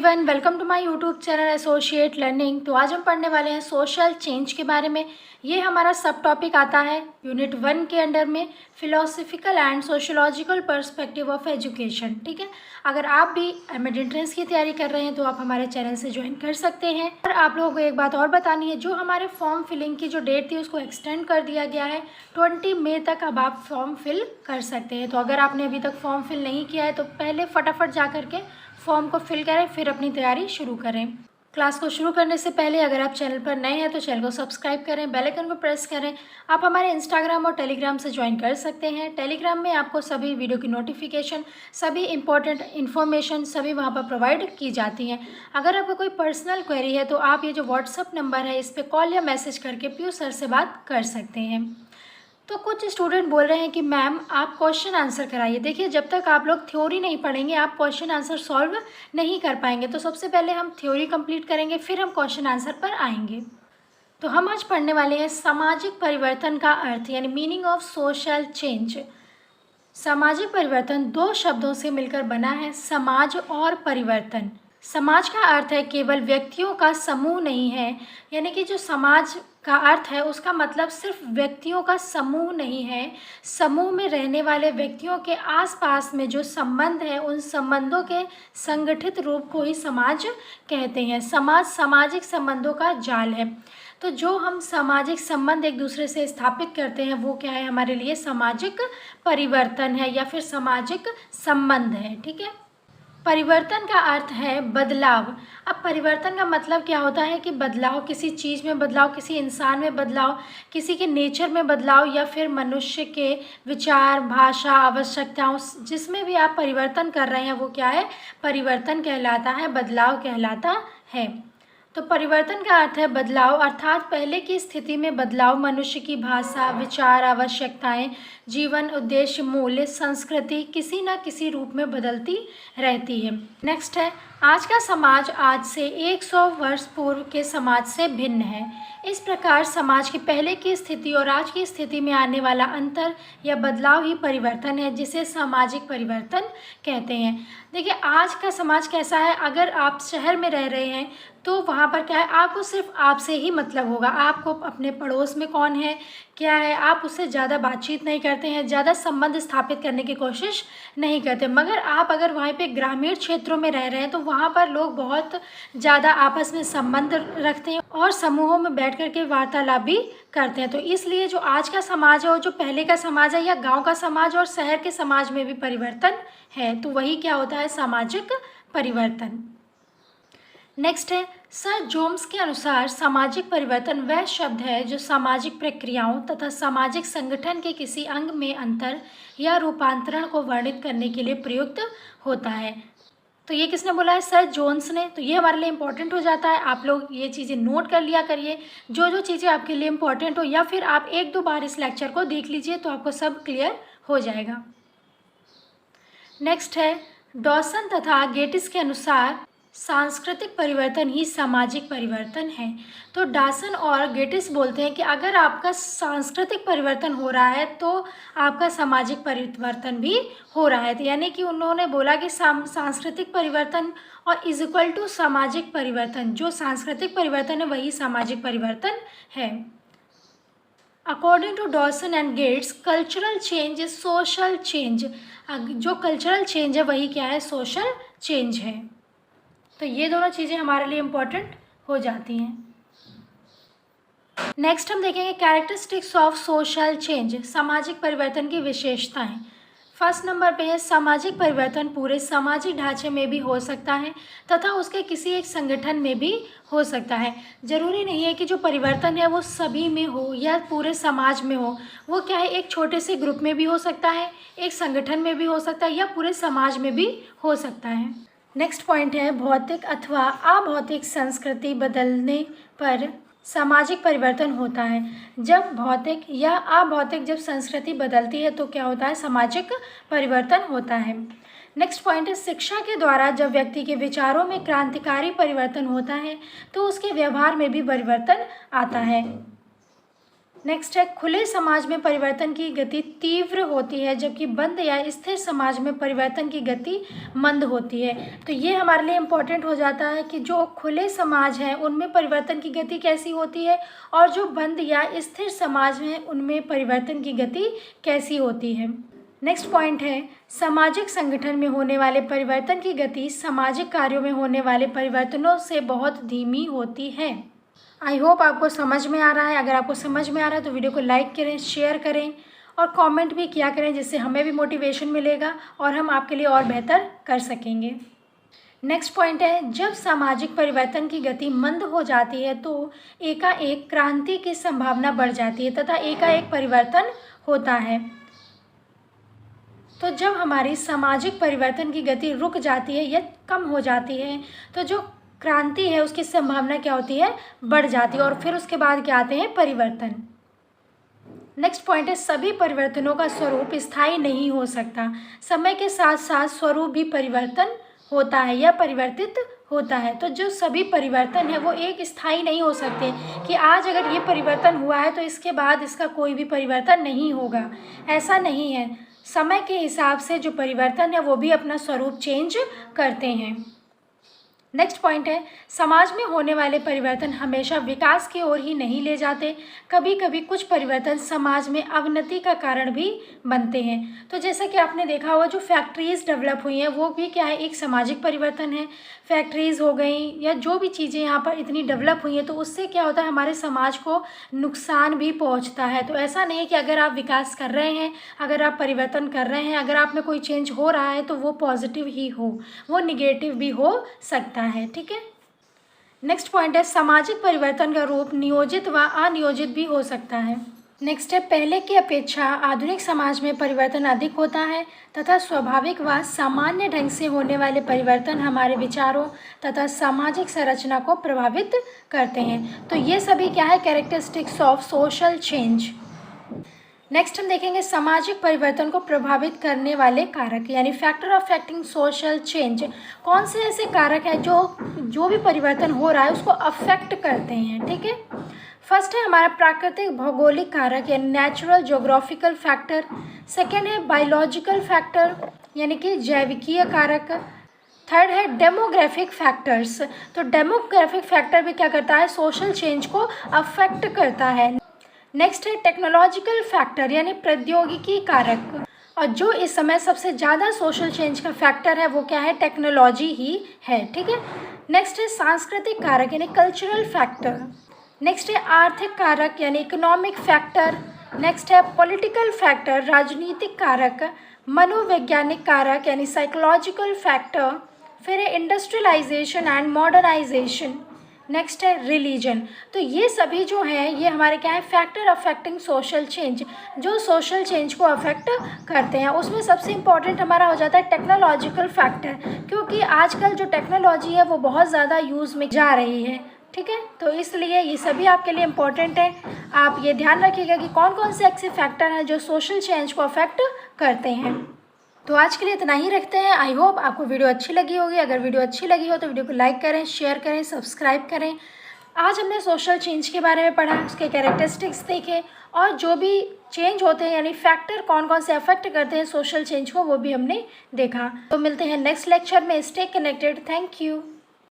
Everyone, welcome to my YouTube channel associate learning. तो आज हम पढ़ने वाले हैं सोशल चेंज के बारे में। ये हमारा सब टॉपिक आता है यूनिट 1 के अंडर में, philosophical and sociological perspective of education. ठीक है, अगर आप भी एमएड एंट्रेंस की तैयारी कर रहे हैं तो आप हमारे चैनल से ज्वाइन कर सकते हैं। और आप लोगों को एक बात और बतानी है, जो हमारे फॉर्म फिलिंग की जो डेट थी उसको एक्सटेंड कर दिया गया है 20 मई तक। अब आप फॉर्म फिल कर सकते हैं। तो अगर आपने अभी तक फॉर्म फिल नहीं किया है तो पहले फटाफट जा करके फॉर्म को फिल करें, फिर अपनी तैयारी शुरू करें। क्लास को शुरू करने से पहले अगर आप चैनल पर नए हैं तो चैनल को सब्सक्राइब करें, बेल आइकन को प्रेस करें। आप हमारे इंस्टाग्राम और टेलीग्राम से ज्वाइन कर सकते हैं। टेलीग्राम में आपको सभी वीडियो की नोटिफिकेशन, सभी इंपॉर्टेंट इन्फॉर्मेशन सभी वहां पर प्रोवाइड की जाती हैं। अगर आपको कोई पर्सनल क्वेरी है तो आप ये जो व्हाट्सअप नंबर है इस पर कॉल या मैसेज करके पीयू सर से बात कर सकते हैं। तो कुछ स्टूडेंट बोल रहे हैं कि मैम आप क्वेश्चन आंसर कराइए। देखिए, जब तक आप लोग थ्योरी नहीं पढ़ेंगे आप क्वेश्चन आंसर सॉल्व नहीं कर पाएंगे। तो सबसे पहले हम थ्योरी कंप्लीट करेंगे, फिर हम क्वेश्चन आंसर पर आएंगे। तो हम आज पढ़ने वाले हैं सामाजिक परिवर्तन का अर्थ, यानी मीनिंग ऑफ सोशल चेंज। सामाजिक परिवर्तन दो शब्दों से मिलकर बना है, समाज और परिवर्तन। समाज का अर्थ है केवल व्यक्तियों का समूह नहीं है, यानी कि जो समाज का अर्थ है उसका मतलब सिर्फ व्यक्तियों का समूह नहीं है। समूह में रहने वाले व्यक्तियों के आसपास में जो संबंध है उन संबंधों के संगठित रूप को ही समाज कहते हैं। समाज सामाजिक संबंधों का जाल है। तो जो हम सामाजिक संबंध एक दूसरे से स्थापित करते हैं वो क्या है, हमारे लिए सामाजिक परिवर्तन है या फिर सामाजिक संबंध है। ठीक है, परिवर्तन का अर्थ है बदलाव। अब परिवर्तन का मतलब क्या होता है कि बदलाव, किसी चीज़ में बदलाव, किसी इंसान में बदलाव, किसी के नेचर में बदलाव या फिर मनुष्य के विचार, भाषा, आवश्यकताओं, जिसमें भी आप परिवर्तन कर रहे हैं वो क्या है, परिवर्तन कहलाता है, बदलाव कहलाता है। तो परिवर्तन का अर्थ है बदलाव, अर्थात पहले की स्थिति में बदलाव। मनुष्य की भाषा, विचार, आवश्यकताएं, जीवन उद्देश्य, मूल्य, संस्कृति किसी न किसी रूप में बदलती रहती है। नेक्स्ट है, आज का समाज आज से 100 वर्ष पूर्व के समाज से भिन्न है। इस प्रकार समाज के पहले की स्थिति और आज की स्थिति में आने वाला अंतर या बदलाव ही परिवर्तन है, जिसे सामाजिक परिवर्तन कहते हैं। देखिए, आज का समाज कैसा है, अगर आप शहर में रह रहे हैं तो वहाँ पर क्या है, आपको सिर्फ आपसे ही मतलब होगा। आपको अपने पड़ोस में कौन है, क्या है, आप उससे ज़्यादा बातचीत नहीं करते हैं, ज़्यादा संबंध स्थापित करने की कोशिश नहीं करते। मगर आप अगर वहाँ पे ग्रामीण क्षेत्रों में रह रहे हैं तो वहाँ पर लोग बहुत ज़्यादा आपस में संबंध रखते हैं और समूहों में बैठ कर के वार्तालाप भी करते हैं। तो इसलिए जो आज का समाज है और जो पहले का समाज है, या गाँव का समाज और शहर के समाज में भी परिवर्तन है, तो वही क्या होता है, सामाजिक परिवर्तन। नेक्स्ट है, सर जोम्स के अनुसार सामाजिक परिवर्तन वह शब्द है जो सामाजिक प्रक्रियाओं तथा सामाजिक संगठन के किसी अंग में अंतर या रूपांतरण को वर्णित करने के लिए प्रयुक्त होता है। तो ये किसने बोला है, सर जोन्स ने। तो ये हमारे लिए इम्पोर्टेंट हो जाता है, आप लोग ये चीज़ें नोट कर लिया करिए। जो जो चीज़ें आपके लिए इम्पोर्टेंट हो, या फिर आप 1-2 बार इस लेक्चर को देख लीजिए तो आपको सब क्लियर हो जाएगा। नेक्स्ट है, डॉसन तथा गेटिस के अनुसार सांस्कृतिक परिवर्तन ही सामाजिक परिवर्तन है। तो डॉसन और गेटिस बोलते हैं कि अगर आपका सांस्कृतिक परिवर्तन हो रहा है तो आपका सामाजिक परिवर्तन भी हो रहा है। तो यानी कि उन्होंने बोला कि सांस्कृतिक परिवर्तन और इज इक्वल टू सामाजिक परिवर्तन। जो सांस्कृतिक परिवर्तन है वही सामाजिक परिवर्तन है। According to Dawson and Gates, cultural change is social change. जो कल्चरल चेंज है वही क्या है, सोशल चेंज है। तो ये दोनों चीज़ें हमारे लिए इम्पोर्टेंट हो जाती हैं। नेक्स्ट हम देखेंगे कैरेक्टरिस्टिक्स ऑफ सोशल चेंज, सामाजिक परिवर्तन की विशेषताएं। फर्स्ट नंबर पे है, सामाजिक परिवर्तन पूरे सामाजिक ढांचे में भी हो सकता है तथा उसके किसी एक संगठन में भी हो सकता है। जरूरी नहीं है कि जो परिवर्तन है वो सभी में हो या पूरे समाज में हो। वो क्या है, एक छोटे से ग्रुप में भी हो सकता है, एक संगठन में भी हो सकता है, या पूरे समाज में भी हो सकता है। नेक्स्ट पॉइंट है, भौतिक अथवा अभौतिक संस्कृति बदलने पर सामाजिक परिवर्तन होता है। जब भौतिक या अभौतिक जब संस्कृति बदलती है तो क्या होता है, सामाजिक परिवर्तन होता है। नेक्स्ट पॉइंट है, शिक्षा के द्वारा जब व्यक्ति के विचारों में क्रांतिकारी परिवर्तन होता है तो उसके व्यवहार में भी परिवर्तन आता है। नेक्स्ट है खुले समाज में परिवर्तन की गति तीव्र होती है जबकि बंद या स्थिर समाज में परिवर्तन की गति मंद होती है। तो ये हमारे लिए इम्पोर्टेंट हो जाता है कि जो खुले समाज हैं उनमें परिवर्तन की गति कैसी होती है और जो बंद या स्थिर समाज हैं उनमें परिवर्तन की गति कैसी होती है। नेक्स्ट पॉइंट है सामाजिक संगठन में होने वाले परिवर्तन की गति सामाजिक कार्यों में होने वाले परिवर्तनों से बहुत धीमी होती है। आई होप आपको समझ में आ रहा है। अगर आपको समझ में आ रहा है तो वीडियो को लाइक करें, शेयर करें और कमेंट भी किया करें, जिससे हमें भी मोटिवेशन मिलेगा और हम आपके लिए और बेहतर कर सकेंगे। नेक्स्ट पॉइंट है जब सामाजिक परिवर्तन की गति मंद हो जाती है तो एकाएक क्रांति की संभावना बढ़ जाती है तथा एकाएक परिवर्तन होता है। तो जब हमारी सामाजिक परिवर्तन की गति रुक जाती है या कम हो जाती है तो जो क्रांति है उसकी संभावना क्या होती है, बढ़ जाती है। और फिर उसके बाद क्या आते हैं, परिवर्तन। नेक्स्ट पॉइंट है सभी परिवर्तनों का स्वरूप स्थायी नहीं हो सकता। समय के साथ साथ स्वरूप भी परिवर्तन होता है या परिवर्तित होता है। तो जो सभी परिवर्तन है वो एक स्थायी नहीं हो सकते कि आज अगर ये परिवर्तन हुआ है तो इसके बाद इसका कोई भी परिवर्तन नहीं होगा, ऐसा नहीं है। समय के हिसाब से जो परिवर्तन है वो भी अपना स्वरूप चेंज करते हैं। नेक्स्ट पॉइंट है समाज में होने वाले परिवर्तन हमेशा विकास की ओर ही नहीं ले जाते। कभी कभी कुछ परिवर्तन समाज में अवनति का कारण भी बनते हैं। तो जैसा कि आपने देखा होगा जो फैक्ट्रीज़ डेवलप हुई हैं वो भी क्या है, एक सामाजिक परिवर्तन है। फैक्ट्रीज़ हो गई या जो भी चीज़ें यहाँ पर इतनी डेवलप हुई हैं तो उससे क्या होता है, हमारे समाज को नुकसान भी पहुँचता है। तो ऐसा नहीं है कि अगर आप विकास कर रहे हैं, अगर आप परिवर्तन कर रहे हैं, अगर आप में कोई चेंज हो रहा है तो वो पॉजिटिव ही हो, वो निगेटिव भी हो सकता है। ठीक है। नेक्स्ट पॉइंट है सामाजिक परिवर्तन का रूप नियोजित व अनियोजित भी हो सकता है। नेक्स्ट है पहले की अपेक्षा आधुनिक समाज में परिवर्तन अधिक होता है तथा स्वाभाविक व सामान्य ढंग से होने वाले परिवर्तन हमारे विचारों तथा सामाजिक संरचना को प्रभावित करते हैं। तो ये सभी क्या है, characteristics of social change. Next हम देखेंगे सामाजिक परिवर्तन को प्रभावित करने वाले कारक यानी फैक्टर अफेक्टिंग सोशल चेंज। कौन से ऐसे कारक हैं जो भी परिवर्तन हो रहा है उसको अफेक्ट करते हैं। ठीक है। फर्स्ट है हमारा प्राकृतिक भौगोलिक कारक यानी नेचुरल जोग्राफिकल फैक्टर। सेकेंड है बायोलॉजिकल फैक्टर यानी कि जैविकीय कारक। थर्ड है डेमोग्राफिक फैक्टर्स। तो डेमोग्राफिक फैक्टर भी क्या करता है, सोशल चेंज को अफेक्ट करता है। नेक्स्ट है टेक्नोलॉजिकल फैक्टर यानी प्रौद्योगिकी कारक। और जो इस समय सबसे ज़्यादा सोशल चेंज का फैक्टर है वो क्या है, टेक्नोलॉजी ही है। ठीक है। नेक्स्ट है सांस्कृतिक कारक यानी कल्चरल फैक्टर। नेक्स्ट है आर्थिक कारक यानी इकोनॉमिक फैक्टर। नेक्स्ट है पॉलिटिकल फैक्टर राजनीतिक कारक। मनोवैज्ञानिक कारक यानी साइकोलॉजिकल फैक्टर। फिर है इंडस्ट्रियलाइजेशन एंड मॉडर्नाइजेशन। नेक्स्ट है रिलीजन। तो ये सभी जो हैं ये हमारे क्या है, फैक्टर अफेक्टिंग सोशल चेंज, जो सोशल चेंज को अफेक्ट करते हैं। उसमें सबसे इम्पॉर्टेंट हमारा हो जाता है टेक्नोलॉजिकल फैक्टर, क्योंकि आजकल जो टेक्नोलॉजी है वो बहुत ज़्यादा यूज़ में जा रही है। ठीक है। तो इसलिए ये सभी आपके लिए इम्पॉर्टेंट है। आप ये ध्यान रखिएगा कि कौन कौन से ऐसे फैक्टर हैं जो सोशल चेंज को अफेक्ट करते हैं। तो आज के लिए इतना ही रखते हैं। आई होप आपको वीडियो अच्छी लगी होगी। अगर वीडियो अच्छी लगी हो तो वीडियो को लाइक करें, शेयर करें, सब्सक्राइब करें। आज हमने सोशल चेंज के बारे में पढ़ा, उसके कैरेक्टरिस्टिक्स देखे और जो भी चेंज होते हैं यानी फैक्टर कौन कौन से अफेक्ट करते हैं सोशल चेंज को वो भी हमने देखा। तो मिलते हैं नेक्स्ट लेक्चर में। Stay connected. Thank you.